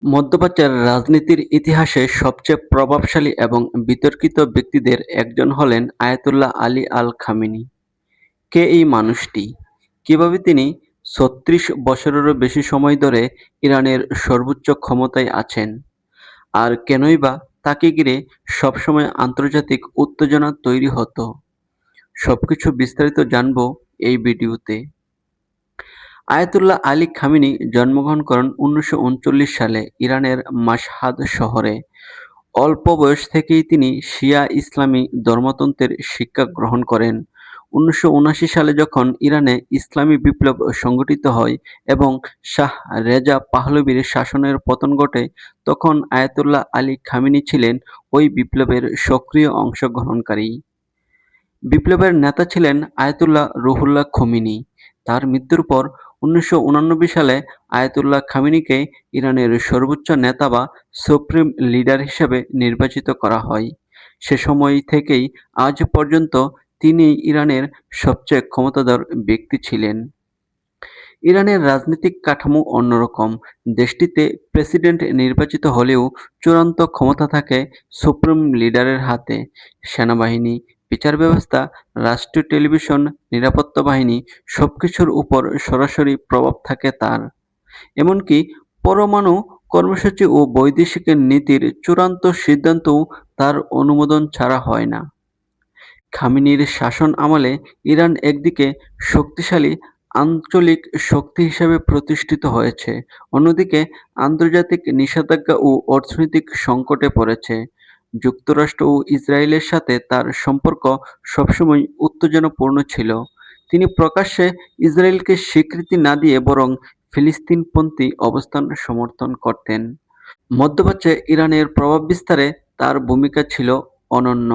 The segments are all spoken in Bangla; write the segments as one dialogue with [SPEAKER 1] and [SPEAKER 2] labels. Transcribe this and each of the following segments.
[SPEAKER 1] মধ্যপ্রাচ্যের রাজনীতির ইতিহাসে সবচেয়ে প্রভাবশালী এবং বিতর্কিত ব্যক্তিদের একজন হলেন আয়াতুল্লাহ আলী আল খামেনি। কে এই মানুষটি? কিভাবে তিনি ৩৬ বছরেরও বেশি সময় ধরে ইরানের সর্বোচ্চ ক্ষমতায় আছেন? আর কেনই বা তাকে ঘিরে সবসময় আন্তর্জাতিক উত্তেজনা তৈরি হতো? সবকিছু বিস্তারিত জানবো এই ভিডিওতে। আয়াতুল্লাহ আলী খামেনি জন্মগ্রহণ করেন ১৯৩৯ সালে ইরানের মাশহাদ শহরে। অল্প বয়স থেকেই তিনি শিয়া ইসলামী ধর্মতত্ত্বের শিক্ষা গ্রহণ করেন। ১৯৭৯ সালে যখন ইরানে ইসলামী বিপ্লব সংগঠিত হয় এবং শাহ রেজা পাহলভীর শাসনের পতন ঘটে, তখন আয়াতুল্লাহ আলী খামেনি ছিলেন ওই বিপ্লবের সক্রিয় অংশগ্রহণকারী। বিপ্লবের নেতা ছিলেন আয়াতুল্লাহ রুহুল্লাহ খোমেনি। তার মৃত্যুর পর ১৯৮৯ সালে আয়াতুল্লাহ খামেনিকে ইরানের সর্বোচ্চ নেতা বা সুপ্রিম লিডার হিসেবে নির্বাচিত করা হয়। সে সময় থেকেই আজ পর্যন্ত তিনি ইরানের সবচেয়ে ক্ষমতাধর ব্যক্তি ছিলেন। ইরানের রাজনৈতিক কাঠামো অন্যরকম। দেশটিতে প্রেসিডেন্ট নির্বাচিত হলেও চূড়ান্ত ক্ষমতা থাকে সুপ্রিম লিডারের হাতে। সেনাবাহিনী, বিচার ব্যবস্থা, রাষ্ট্রীয় টেলিভিশন, নিরাপত্তা বাহিনী সবকিছুর উপর সরাসরি প্রভাব থাকে তার। এমনকি পরমাণু কর্মসূচি ও বৈদেশিক নীতির চূড়ান্ত সিদ্ধান্তও তার অনুমোদন ছাড়া হয় না। খামেনির শাসন আমলে ইরান একদিকে শক্তিশালী আঞ্চলিক শক্তি হিসেবে প্রতিষ্ঠিত হয়েছে, অন্যদিকে আন্তর্জাতিক নিষেধাজ্ঞা ও অর্থনৈতিক সংকটে পড়েছে। যুক্তরাষ্ট্র ও ইসরায়েলের সাথে তার সম্পর্ক সবসময় উত্তেজনাপূর্ণ ছিল। তিনি প্রকাশ্যে ইসরায়েলকে স্বীকৃতি না দিয়ে বরং ফিলিস্তিনপন্থী অবস্থান সমর্থন করতেন। মধ্যপ্রাচ্যে ইরানের প্রভাব বিস্তারে তার ভূমিকা ছিল অনন্য।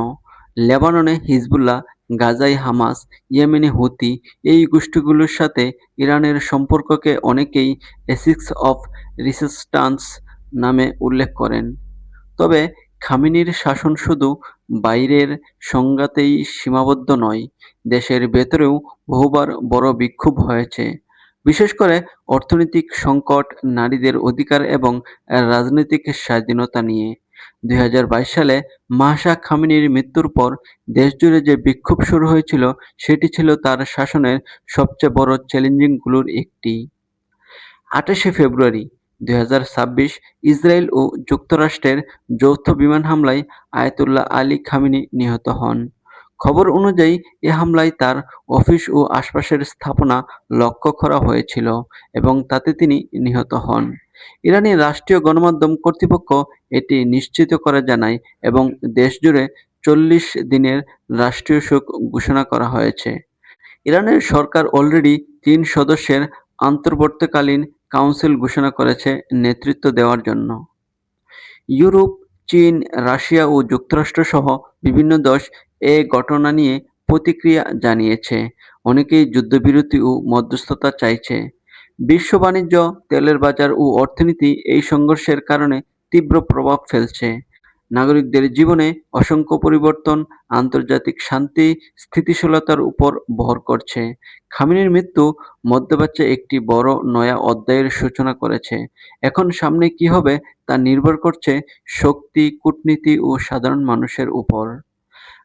[SPEAKER 1] লেবাননে হিজবুল্লাহ, গাজায় হামাস, ইয়েমেনে হুতি এই গোষ্ঠীগুলোর সাথে ইরানের সম্পর্ককে অনেকেই এসিক্স অফ রেসিস্ট্যান্স নামে উল্লেখ করেন। তবে খামেনির শাসন শুধু বাইরের সংঘাতেই সীমাবদ্ধ নয়, দেশের ভেতরেও বহুবার বড় বিক্ষোভ হয়েছে। বিশেষ করে অর্থনৈতিক সংকট, নারীদের অধিকার এবং রাজনৈতিক স্বাধীনতা নিয়ে। ২০২২ সালে মাহসা খামেনির মৃত্যুর পর দেশজুড়ে যে বিক্ষোভ শুরু হয়েছিল, সেটি ছিল তার শাসনের সবচেয়ে বড় চ্যালেঞ্জগুলোর একটি। ২৮শে ফেব্রুয়ারি ২০২৬ ইসরায়েল ও যুক্তরাষ্ট্রের যৌথ বিমান হামলায় আয়াতুল্লাহ আলী খামেনি নিহত হন। খবর অনুযায়ী এ হামলায় তার অফিস ও আশপাশের স্থাপনা লক্ষ্য করা হয়েছিল এবং তাতে তিনি নিহত হন। ইরানি রাষ্ট্রীয় গণমাধ্যম কর্তৃপক্ষ এটি নিশ্চিত করে জানায় এবং দেশজুড়ে ৪০ দিনের রাষ্ট্রীয় শোক ঘোষণা করা হয়েছে। ইরানের সরকার অলরেডি ৩ সদস্যের অন্তর্বর্তীকালীন কাউন্সিল ঘোষণা করেছে নেতৃত্ব দেওয়ার জন্য। ইউরোপ, চীন, রাশিয়া ও যুক্তরাষ্ট্রসহ বিভিন্ন দেশ এ ঘটনা নিয়ে প্রতিক্রিয়া জানিয়েছে। অনেকেই যুদ্ধবিরতি ও মধ্যস্থতা চাইছে। বিশ্ব বাণিজ্য, তেলের বাজার ও অর্থনীতি এই সংঘর্ষের কারণে তীব্র প্রভাব ফেলছে। নাগরিকদের জীবনে অসংখ্য পরিবর্তন আন্তর্জাতিক শান্তি স্থিতিশীলতার উপর ভর করছে। খামেনির মৃত্যু মধ্যপ্রাচ্যে একটি বড় নয়া অধ্যায়ের সূচনা করেছে। এখন সামনে কি হবে তা নির্ভর করছে শক্তি, কূটনীতি ও সাধারণ মানুষের উপর।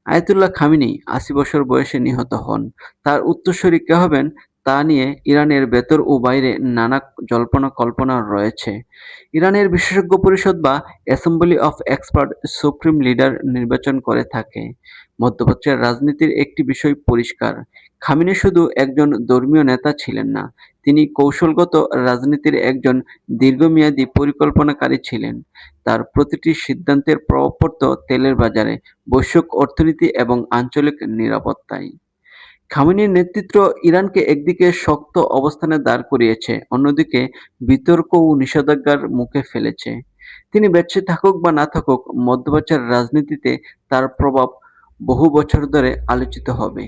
[SPEAKER 1] আয়াতুল্লাহ খামেনি ৮০ বছর বয়সে নিহত হন। তার উত্তরসূরি কে হবেন তা নিয়ে ইরানের ভেতর ও বাইরে নানা জল্পনা-কল্পনা রয়েছে। ইরানের বিশেষজ্ঞ পরিষদ বা assembly of expert supreme leader নির্বাচন করে থাকে। মধ্যপ্রাচ্যের রাজনীতির একটি বিষয় পরিষ্কার, খামেনি শুধু একজন ধর্মীয় নেতা ছিলেন না, তিনি কৌশলগত রাজনীতির একজন দীর্ঘমেয়াদী পরিকল্পনাকারী ছিলেন। তার প্রতিটি সিদ্ধান্তের প্রভাব পড়ত তেলের বাজারে, বৈশ্বিক অর্থনীতি এবং আঞ্চলিক নিরাপত্তায়। খামেনির নেতৃত্ব ইরানকে একদিকে শক্ত অবস্থানে দাঁড় করিয়েছে, অন্যদিকে বিতর্ক ও নিষেধাজ্ঞার মুখে ফেলেছে। তিনি বেঁচে থাকুক বা না থাকুক, মধ্যপ্রাচ্যের রাজনীতিতে তার প্রভাব বহু বছর ধরে আলোচিত হবে।